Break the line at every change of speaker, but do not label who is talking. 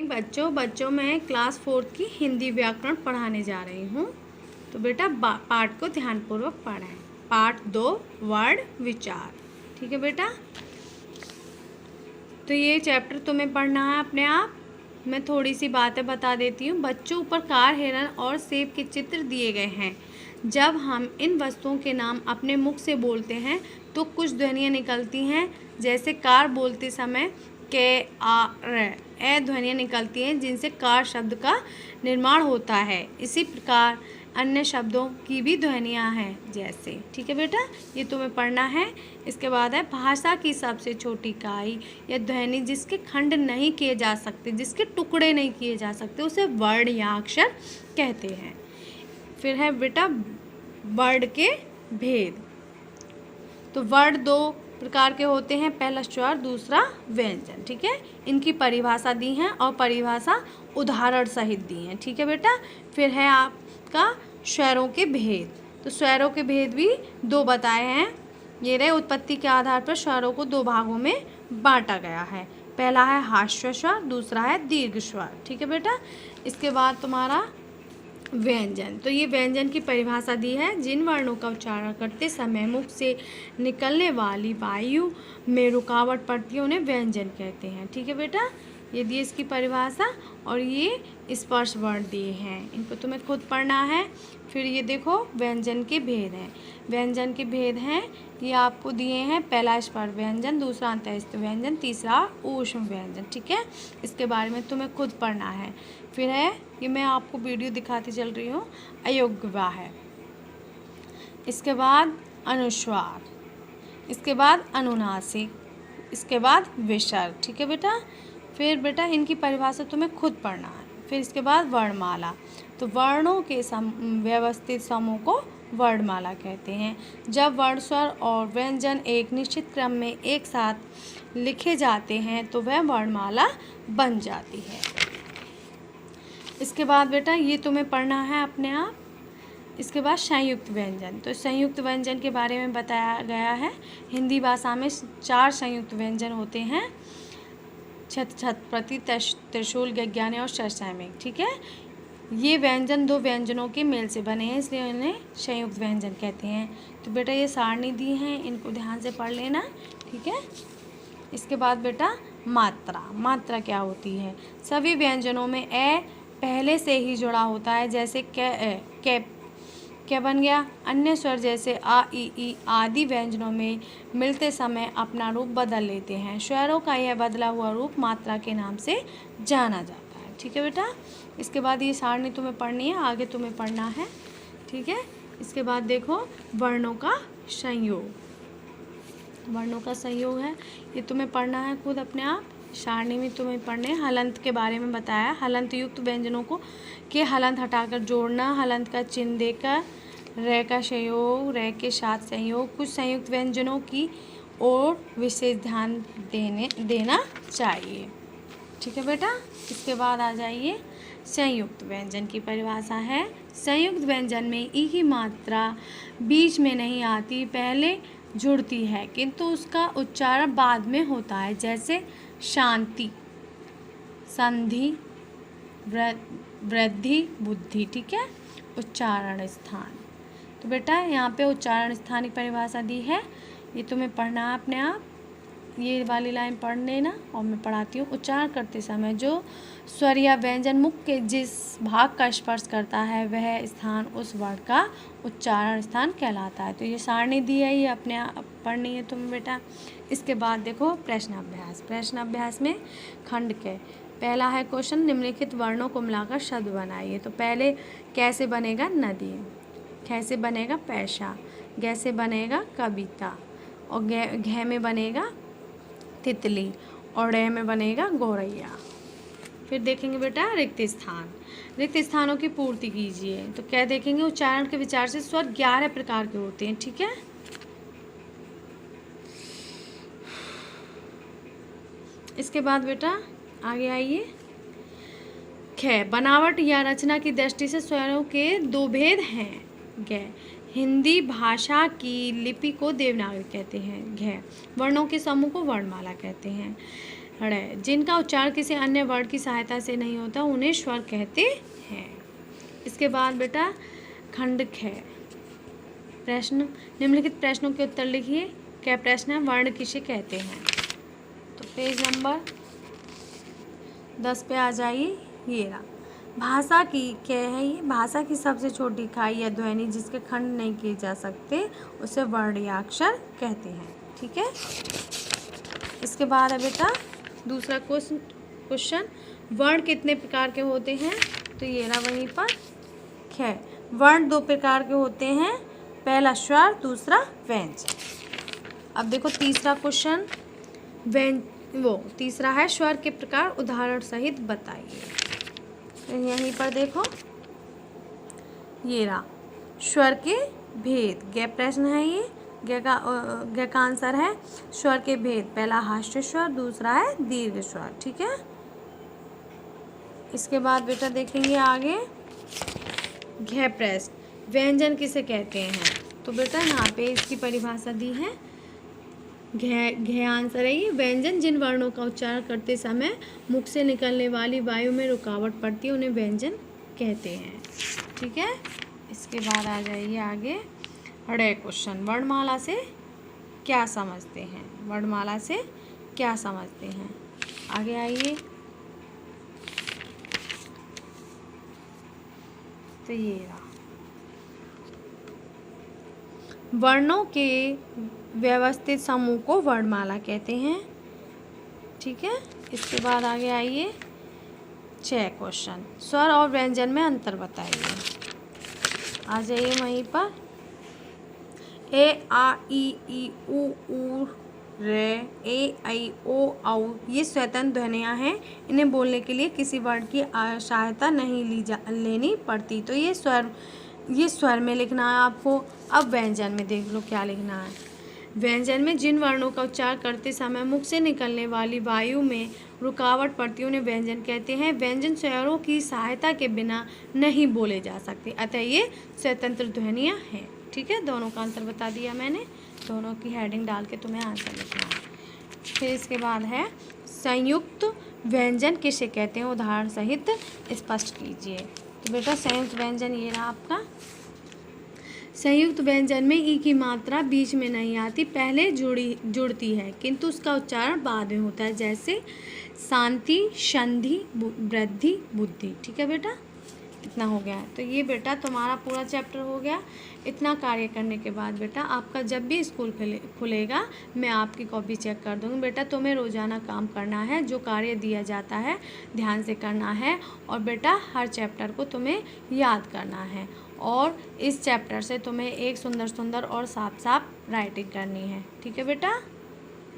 बच्चों मैं क्लास 4 की हिंदी व्याकरण पढ़ाने जा रही हूँ। तो बेटा पाठ को ध्यानपूर्वक पढ़ें। पाठ 2 वर्ड विचार। ठीक है बेटा, तो ये चैप्टर तुम्हें पढ़ना है अपने आप। मैं थोड़ी सी बातें बता देती हूँ। बच्चों, ऊपर कार, हिरन और सेब के चित्र दिए गए हैं। जब हम इन वस्तुओं के नाम अपने मुख से बोलते हैं तो कुछ ध्वनियाँ निकलती हैं। जैसे कार बोलते समय के आ र ए ध्वनियाँ निकलती हैं जिनसे कार शब्द का निर्माण होता है। इसी प्रकार अन्य शब्दों की भी ध्वनियाँ हैं जैसे। ठीक है बेटा, ये तुम्हें पढ़ना है। इसके बाद है भाषा की सबसे छोटी इकाई या ध्वनि जिसके खंड नहीं किए जा सकते, जिसके टुकड़े नहीं किए जा सकते, उसे वर्ण या अक्षर कहते हैं। फिर है बेटा वर्ण के भेद। तो वर्ण 2 प्रकार के होते हैं, पहला स्वर, दूसरा व्यंजन। ठीक है, इनकी परिभाषा दी है और परिभाषा उदाहरण सहित दी है। ठीक है बेटा, फिर है आपका स्वरों के भेद। तो स्वरों के भेद भी 2 बताए हैं। ये रहे, उत्पत्ति के आधार पर स्वरों को 2 भागों में बांटा गया है। पहला है ह्रस्व स्वर, दूसरा है दीर्घ स्वर। ठीक है बेटा, इसके बाद तुम्हारा व्यंजन। तो ये व्यंजन की परिभाषा दी है, जिन वर्णों का उच्चारण करते समय मुख से निकलने वाली वायु में रुकावट पड़ती है उन्हें व्यंजन कहते हैं। ठीक है बेटा, ये दी इसकी परिभाषा और ये स्पर्श वर्ण दिए हैं, इनको तुम्हें खुद पढ़ना है। फिर ये देखो व्यंजन के भेद हैं। व्यंजन के भेद हैं ये आपको दिए हैं, पहला स्पर्श व्यंजन, दूसरा अंतःस्थ व्यंजन, तीसरा ऊष्म व्यंजन। ठीक है, इसके बारे में तुम्हें खुद पढ़ना है। फिर है, ये मैं आपको वीडियो दिखाती चल रही हूँ, अयोग्यवाह है। इसके बाद अनुस्वार, इसके बाद अनुनासिक, इसके बाद विसर्ग। ठीक है बेटा, फिर बेटा इनकी परिभाषा तुम्हें खुद पढ़ना है। फिर इसके बाद वर्णमाला। तो वर्णों के व्यवस्थित समूह को वर्णमाला कहते हैं। जब वर्ण, स्वर और व्यंजन एक निश्चित क्रम में एक साथ लिखे जाते हैं तो वह वर्णमाला बन जाती है। इसके बाद बेटा ये तुम्हें पढ़ना है अपने आप। इसके बाद संयुक्त व्यंजन। तो संयुक्त व्यंजन के बारे में बताया गया है। हिंदी भाषा में 4 संयुक्त व्यंजन होते हैं, छत, छत, प्रति, त्रिशूल, गज्ञानी और षट्सामयिक। ठीक है, ये व्यंजन 2 व्यंजनों के मेल से बने हैं, इसलिए उन्हें संयुक्त व्यंजन कहते हैं। तो बेटा ये सारणी दी है, इनको ध्यान से पढ़ लेना। ठीक है, इसके बाद बेटा मात्रा। मात्रा क्या होती है? सभी व्यंजनों में ए पहले से ही जुड़ा होता है, जैसे क्या बन गया। अन्य स्वर जैसे आ, ई आदि व्यंजनों में मिलते समय अपना रूप बदल लेते हैं। स्वरों का यह बदला हुआ रूप मात्रा के नाम से जाना जाता है। ठीक है बेटा, इसके बाद ये सारणी तुम्हें पढ़नी है, आगे तुम्हें पढ़ना है। ठीक है, इसके बाद देखो वर्णों का संयोग। वर्णों का संयोग है, ये तुम्हें पढ़ना है खुद अपने आप। सारणी में तुम्हें पढ़ने हलंत के बारे में बताया। हलंत युक्त व्यंजनों को के हलंत हटाकर जोड़ना, हलंत का चिन्ह देकर रे का संयोग, रे के साथ संयोग। कुछ संयुक्त व्यंजनों की ओर विशेष ध्यान देना चाहिए। ठीक है बेटा, इसके बाद आ जाइए संयुक्त व्यंजन की परिभाषा है। संयुक्त व्यंजन में ई की मात्रा बीच में नहीं आती, पहले जुड़ती है किंतु उसका उच्चारण बाद में होता है, जैसे शांति, संधि, वृद्धि, बुद्धि। ठीक है, उच्चारण स्थान। तो बेटा यहाँ पे उच्चारण स्थान की परिभाषा दी है, ये तुम्हें पढ़ना है अपने आप। ये वाली लाइन पढ़ लेना और मैं पढ़ाती हूँ। उच्चारण करते समय जो स्वर या व्यंजन मुख के जिस भाग का स्पर्श करता है वह स्थान उस वर्ण का उच्चारण स्थान कहलाता है। तो ये सारणी दी है, ये अपने आप पढ़नी है तुम्हें बेटा। इसके बाद देखो प्रश्न अभ्यास। प्रश्न अभ्यास में खंड के पहला है क्वेश्चन, निम्नलिखित वर्णों को मिलाकर शब्द बनाइए। तो पहले कैसे बनेगा नदी, कैसे बनेगा पैसा, गैसे बनेगा कविता, और घे में बनेगा तितली, और रे में बनेगा गौरैया। फिर देखेंगे बेटा रिक्त स्थान। रिक्त स्थानों की पूर्ति कीजिए। तो क्या देखेंगे, उच्चारण के विचार से स्वर 11 प्रकार के होते हैं। ठीक है, इसके बाद बेटा आगे आइए। ख, बनावट या रचना की दृष्टि से स्वरों के 2 भेद हैं। ग, हिंदी भाषा की लिपि को देवनागरी कहते हैं। घ, वर्णों के समूह को वर्णमाला कहते हैं। हड़य। जिनका उच्चारण किसी अन्य वर्ण की सहायता से नहीं होता उन्हें स्वर कहते हैं। इसके बाद बेटा खंड ख। प्रश्न, निम्नलिखित प्रश्नों के उत्तर लिखिए। क्या प्रश्न है? वर्ण किसे कहते हैं? तो पेज नंबर 10 पे आ जाइए। ये रहा। भाषा की क्या है ये? भाषा की सबसे छोटी इकाई या ध्वनि जिसके खंड नहीं किए जा सकते उसे वर्ण या अक्षर कहते हैं। ठीक है। इसके बाद है बेटा दूसरा क्वेश्चन, वर्ण कितने प्रकार के होते हैं? तो ये रहा वहीं पर ख। वर्ण 2 प्रकार के होते हैं, पहला स्वर, दूसरा व्यंजन। अब देखो तीसरा क्वेश्चन, तीसरा है स्वर के प्रकार उदाहरण सहित बताइए। तो यहीं पर देखो ये रहा स्वर के भेद। ग प्रश्न है ये। ग का आंसर है स्वर के भेद, पहला हास्य स्वर, दूसरा है दीर्घ स्वर। ठीक है। इसके बाद बेटा देखेंगे आगे घ प्रश्न, व्यंजन किसे कहते हैं? तो बेटा यहाँ पे इसकी परिभाषा दी है। घ आंसर है ये। व्यंजन जिन वर्णों का उच्चारण करते समय मुख से निकलने वाली वायु में रुकावट पड़ती है उन्हें व्यंजन कहते हैं। ठीक है। इसके बाद आ जाइए आगे हड़े क्वेश्चन, वर्णमाला से क्या समझते हैं? वर्णमाला से क्या समझते हैं? आगे आइए। तो ये रहा वर्णों के व्यवस्थित समूह को वर्णमाला कहते हैं। ठीक है। इसके बाद आगे आइए 6 क्वेश्चन, स्वर और व्यंजन में अंतर बताइए। आ जाइए वहीं पर। ए आ ई उ ऊ रे ए ऐ ओ औ ये स्वतंत्र ध्वनियाँ हैं। इन्हें बोलने के लिए किसी वर्ण की सहायता नहीं लेनी पड़ती। तो ये स्वर में लिखना है आपको। अब व्यंजन में देख लो क्या लिखना है। व्यंजन में जिन वर्णों का उच्चारण करते समय मुख से निकलने वाली वायु में रुकावट पड़ती है उन्हें व्यंजन कहते हैं। व्यंजन स्वरों की सहायता के बिना नहीं बोले जा सकते, अतः ये स्वतंत्र ध्वनियाँ हैं। ठीक है। दोनों का आंसर बता दिया मैंने, दोनों की हेडिंग डाल के तुम्हें आंसर लिखना है। फिर इसके बाद है संयुक्त व्यंजन किसे कहते हैं? उदाहरण सहित स्पष्ट कीजिए। तो बेटा संयुक्त व्यंजन ये रहा आपका। संयुक्त व्यंजन में ई की मात्रा बीच में नहीं आती, पहले जुड़ती है किंतु उसका उच्चारण बाद में होता है, जैसे शांति, संधि, वृद्धि, बुद्धि। ठीक है बेटा, इतना हो गया है। तो ये बेटा तुम्हारा पूरा चैप्टर हो गया। इतना कार्य करने के बाद बेटा आपका जब भी स्कूल खुलेगा मैं आपकी कॉपी चेक कर दूँगी। बेटा तुम्हें रोज़ाना काम करना है, जो कार्य दिया जाता है ध्यान से करना है और बेटा हर चैप्टर को तुम्हें याद करना है और इस चैप्टर से तुम्हें एक सुंदर सुंदर और साफ साफ राइटिंग करनी है। ठीक है बेटा।